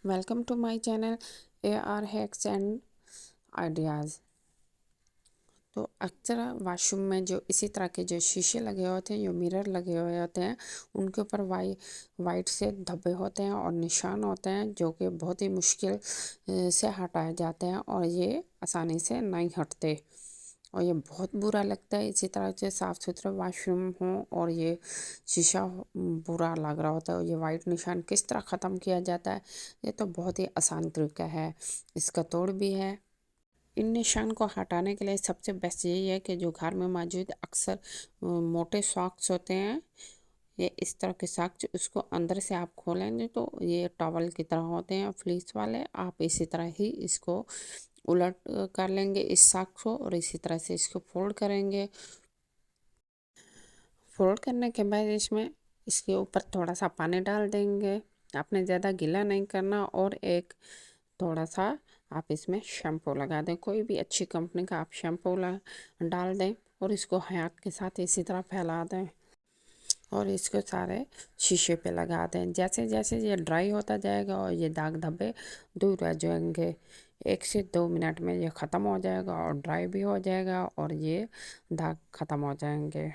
Welcome to my channel AR hacks and ideas. तो अक्सर washroom में जो इसी तरह के जो शीशे लगे होते हैं, जो मिरर लगे हुए होते हैं, उनके ऊपर वाइट से धब्बे होते हैं और निशान होते हैं जो कि बहुत ही मुश्किल से हटाए जाते हैं और ये आसानी से नहीं हटते और ये बहुत बुरा लगता है। इसी तरह से साफ़ सुथरा वॉशरूम हो और ये शीशा बुरा लग रहा होता है। ये वाइट निशान किस तरह ख़त्म किया जाता है, ये तो बहुत ही आसान तरीका है, इसका तोड़ भी है। इन निशान को हटाने के लिए सबसे बेस्ट यही है कि जो घर में मौजूद अक्सर मोटे सॉक्स होते हैं, ये इस तरह के सॉक्स, उसको अंदर से आप खोलेंगे तो ये टॉवल की तरह होते हैं फ्लीस वाले। आप इसी तरह ही इसको उलट कर लेंगे इस सॉक्स को और इसी तरह से इसको फोल्ड करेंगे। फोल्ड करने के बाद इसमें इसके ऊपर थोड़ा सा पानी डाल देंगे। आपने ज़्यादा गीला नहीं करना और एक थोड़ा सा आप इसमें शैम्पू लगा दें, कोई भी अच्छी कंपनी का आप शैम्पू डाल दें और इसको हाथ के साथ इसी तरह फैला दें और इसको सारे शीशे पे लगा दें। जैसे जैसे ये ड्राई होता जाएगा और ये दाग धब्बे दूर रह जाएंगे। 1 से 2 मिनट में ये ख़त्म हो जाएगा और ड्राई भी हो जाएगा और ये दाग ख़त्म हो जाएंगे।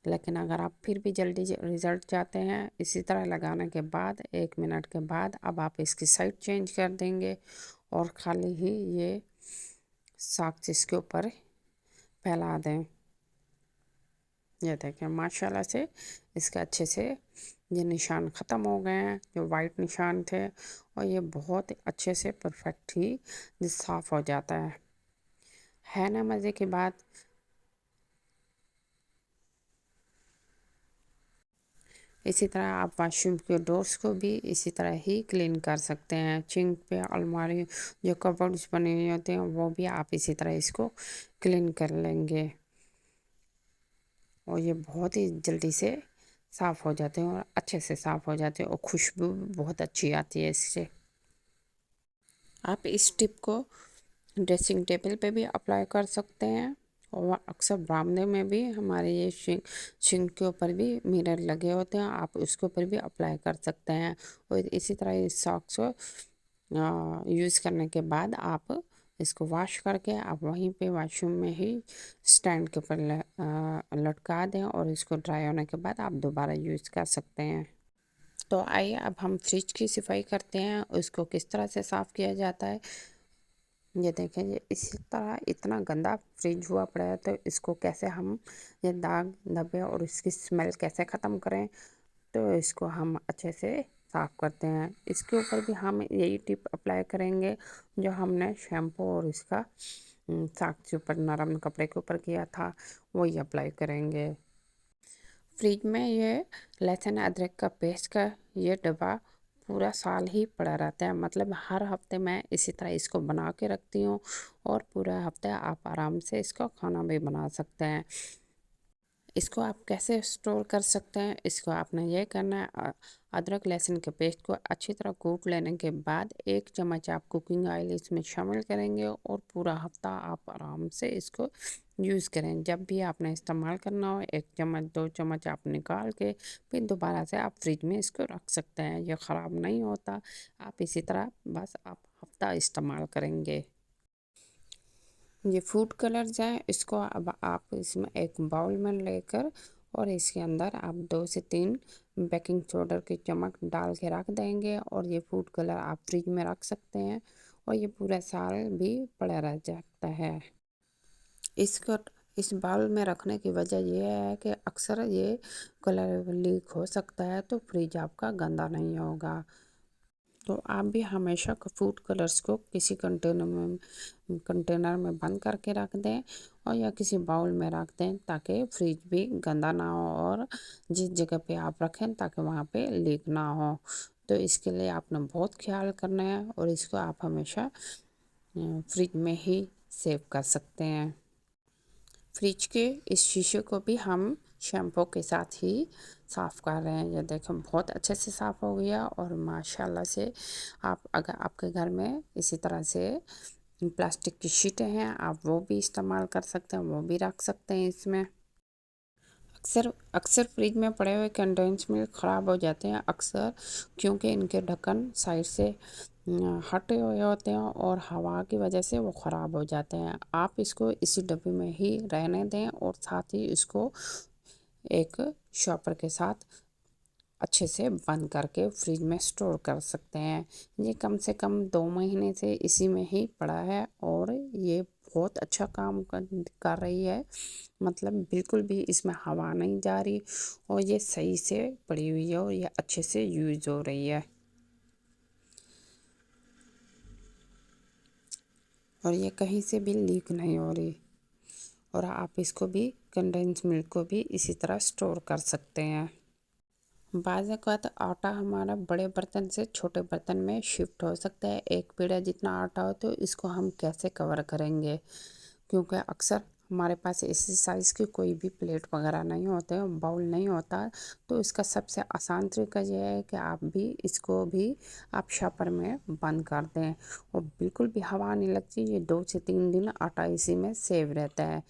लेकिन अगर आप फिर भी जल्दी रिज़ल्ट चाहते हैं, इसी तरह लगाने के बाद 1 मिनट के बाद अब आप इसकी साइड चेंज कर देंगे और खाली ही ये सॉक्स इसके ऊपर फैला दें। ये देखें माशाल्लाह से इसका अच्छे से ये निशान ख़त्म हो गए हैं, जो वाइट निशान थे, और ये बहुत अच्छे से परफेक्ट ही साफ़ हो जाता है ना मज़े की बात। इसी तरह आप वॉशरूम के डोर्स को भी इसी तरह ही क्लीन कर सकते हैं। चिंक पे, अलमारी, जो कबर्ड्स बने हुए होते हैं, वो भी आप इसी तरह इसको क्लीन कर लेंगे और ये बहुत ही जल्दी से साफ़ हो जाते हैं और अच्छे से साफ़ हो जाते हैं और खुशबू भी बहुत अच्छी आती है इससे। आप इस टिप को ड्रेसिंग टेबल पे भी अप्लाई कर सकते हैं और अक्सर बरामदे में भी हमारे ये सिंक के ऊपर भी मिरर लगे होते हैं, आप उसके ऊपर भी अप्लाई कर सकते हैं। और इसी तरह इस सॉक्स को यूज़ करने के बाद आप इसको वॉश करके आप वहीं पे वॉशरूम में ही स्टैंड के ऊपर लटका दें और इसको ड्राई होने के बाद आप दोबारा यूज़ कर सकते हैं। तो आइए अब हम फ्रिज की सफाई करते हैं, उसको किस तरह से साफ़ किया जाता है। ये देखें, ये इसी तरह इतना गंदा फ्रिज हुआ पड़ा है, तो इसको कैसे हम ये दाग धब्बे और इसकी स्मेल कैसे ख़त्म करें, तो इसको हम अच्छे से साफ़ करते हैं। इसके ऊपर भी हम यही टिप अप्लाई करेंगे जो हमने शैम्पू और इसका साग के ऊपर नरम कपड़े के ऊपर किया था, वही अप्लाई करेंगे। फ्रिज में ये लहसुन अदरक का पेस्ट का ये डब्बा पूरा साल ही पड़ा रहता है, मतलब हर हफ्ते मैं इसी तरह इसको बना के रखती हूँ और पूरा हफ्ते आप आराम से इसका खाना भी बना सकते हैं। इसको आप कैसे स्टोर कर सकते हैं, इसको आपने ये करना है, अदरक लहसुन के पेस्ट को अच्छी तरह कूट लेने के बाद 1 चम्मच आप कुकिंग ऑयल इसमें शामिल करेंगे और पूरा हफ्ता आप आराम से इसको यूज़ करें। जब भी आपने इस्तेमाल करना हो 1 चम्मच 2 चम्मच आप निकाल के फिर दोबारा से आप फ्रिज में इसको रख सकते हैं, ये ख़राब नहीं होता। आप इसी तरह बस आप हफ्ता इस्तेमाल करेंगे। ये फूड कलर्स हैं, इसको अब आप इसमें एक बाउल में लेकर और इसके अंदर आप 2 से 3 बेकिंग पाउडर के चम्मच डाल के रख देंगे और ये फूड कलर आप फ्रिज में रख सकते हैं और ये पूरा साल भी पड़ा रह जाता है। इसको इस बाउल में रखने की वजह यह है कि अक्सर ये कलर लीक हो सकता है, तो फ्रिज आपका गंदा नहीं होगा। तो आप भी हमेशा फूड कलर्स को किसी कंटेनर में बंद करके रख दें और या किसी बाउल में रख दें ताकि फ्रिज भी गंदा ना हो और जिस जगह पे आप रखें ताकि वहाँ पे लीक ना हो। तो इसके लिए आपने बहुत ख्याल करना है और इसको आप हमेशा फ्रिज में ही सेव कर सकते हैं। फ्रिज के इस शीशे को भी हम शैम्पू के साथ ही साफ़ कर रहे हैं। ये देखें बहुत अच्छे से साफ़ हो गया और माशाल्लाह से आप अगर आपके घर में इसी तरह से प्लास्टिक की शीटें हैं, आप वो भी इस्तेमाल कर सकते हैं, वो भी रख सकते हैं इसमें। अक्सर अक्सर फ्रिज में पड़े हुए कंडेंस मिल्क ख़राब हो जाते हैं अक्सर, क्योंकि इनके ढक्कन साइड से हटे हुए होते हैं और हवा की वजह से वो ख़राब हो जाते हैं। आप इसको इसी डब्बे में ही रहने दें और साथ ही इसको एक शॉपर के साथ अच्छे से बंद करके फ्रिज में स्टोर कर सकते हैं। ये कम से कम 2 महीने से इसी में ही पड़ा है और ये बहुत अच्छा काम कर रही है। मतलब बिल्कुल भी इसमें हवा नहीं जा रही और ये सही से पड़ी हुई है और ये अच्छे से यूज़ हो रही है और ये कहीं से भी लीक नहीं हो रही। और आप इसको भी कंडेंस मिल्क को भी इसी तरह स्टोर कर सकते हैं। बाज़ औक़ात आटा हमारा बड़े बर्तन से छोटे बर्तन में शिफ्ट हो सकता है। एक पेड़ा जितना आटा हो तो इसको हम कैसे कवर करेंगे, क्योंकि अक्सर हमारे पास इसी साइज़ की कोई भी प्लेट वगैरह नहीं होते हैं, बाउल नहीं होता। तो इसका सबसे आसान तरीका ये है कि आप भी इसको भी आप शॉपर में बंद कर दें और बिल्कुल भी हवा नहीं लगती। ये 2 से 3 दिन आटा इसी में सेव रहता है।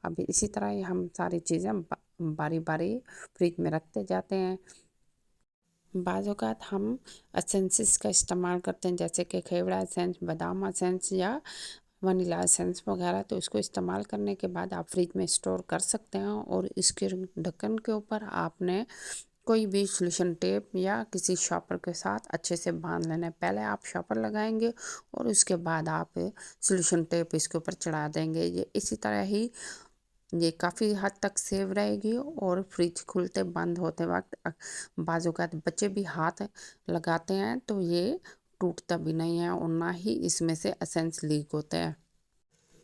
अब इसी तरह ही हम सारी चीज़ें बारी बारी फ्रिज में रखते जाते हैं। बाज़ औक़ात हम एसेंसेस का इस्तेमाल करते हैं, जैसे कि खेवड़ा एसेंस, बादाम एसेंस या वनीला एसेंस वगैरह। तो इसको इस्तेमाल करने के बाद आप फ्रिज में स्टोर कर सकते हैं और इसके ढक्कन के ऊपर आपने कोई भी सॉल्यूशन टेप या किसी शॉपर के साथ अच्छे से बांध लेना है। पहले आप शॉपर लगाएंगे और उसके बाद आप सॉल्यूशन टेप इसके ऊपर चढ़ा देंगे। ये इसी तरह ही ये काफ़ी हद तक सेव रहेगी और फ्रिज खुलते बंद होते वक्त बाज़ औक़ात बच्चे भी हाथ लगाते हैं तो ये टूटता भी नहीं है और ना ही इसमें से एसेंस लीक होते हैं।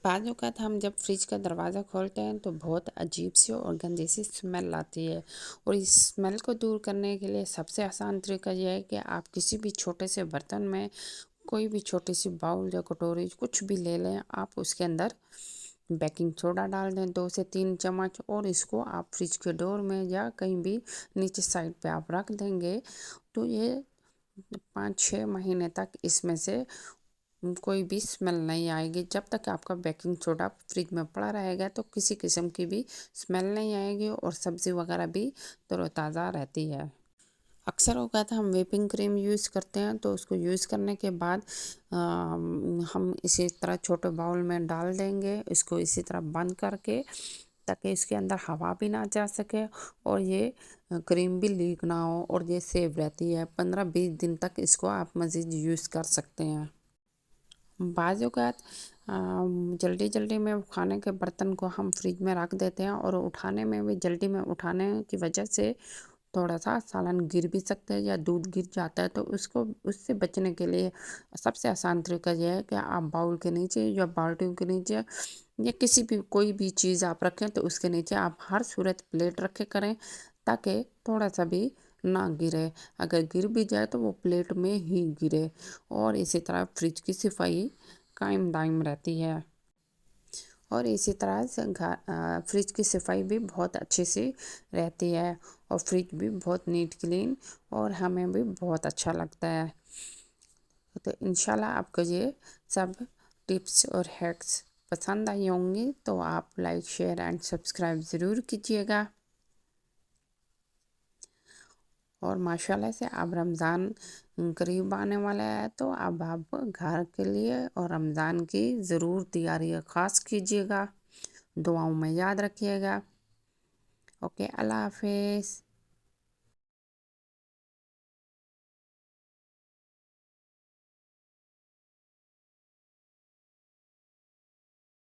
बाज़ औक़ात हम जब फ्रिज का दरवाज़ा खोलते हैं तो बहुत अजीब सी और गंदी सी स्मेल आती है और इस स्मेल को दूर करने के लिए सबसे आसान तरीका यह है कि आप किसी भी छोटे से बर्तन में कोई भी छोटी सी बाउल या कटोरी कुछ भी ले लें। आप उसके अंदर बेकिंग सोडा डाल दें 2 से 3 चम्मच और इसको आप फ्रिज के डोर में या कहीं भी नीचे साइड पे आप रख देंगे तो ये 5-6 महीने तक इसमें से कोई भी स्मेल नहीं आएगी। जब तक आपका बेकिंग सोडा फ्रिज में पड़ा रहेगा तो किसी किस्म की भी स्मेल नहीं आएगी और सब्ज़ी वगैरह भी तरोताज़ा रहती है। अक्सर औक़ात हम व्हिपिंग क्रीम यूज़ करते हैं तो उसको यूज़ करने के बाद हम इसी तरह छोटे बाउल में डाल देंगे, इसको इसी तरह बंद करके, ताकि इसके अंदर हवा भी ना जा सके और ये क्रीम भी लीक ना हो और ये सेव रहती है। 15-20 दिन तक इसको आप मज़ीद यूज़ कर सकते हैं। बाज़ औक़ात जल्दी जल्दी में खाने के बर्तन को हम फ्रिज में रख देते हैं और उठाने में भी जल्दी में उठाने की वजह से थोड़ा सा सालन गिर भी सकता है या दूध गिर जाता है। तो उसको उससे बचने के लिए सबसे आसान तरीका यह है कि आप बाउल के नीचे या बाल्टी के नीचे या किसी भी कोई भी चीज़ आप रखें तो उसके नीचे आप हर सूरत प्लेट रखे करें, ताकि थोड़ा सा भी ना गिरे। अगर गिर भी जाए तो वो प्लेट में ही गिरे और इसी तरह फ्रिज की सफाई कायम दायम रहती है और इसी तरह से फ्रिज की सफाई भी बहुत अच्छी सी रहती है और फ्रिज भी बहुत नीट क्लीन और हमें भी बहुत अच्छा लगता है। तो इंशाल्लाह आपको ये सब टिप्स और हैक्स पसंद आई होंगी तो आप लाइक शेयर एंड सब्सक्राइब ज़रूर कीजिएगा। और माशाल्लाह से अब रमज़ान करीब आने वाला है तो अब आप घर के लिए और रमज़ान की ज़रूर तैयारी ख़ास कीजिएगा। दुआओं में याद रखिएगा। ओके, अल्लाह हाफ़िज़।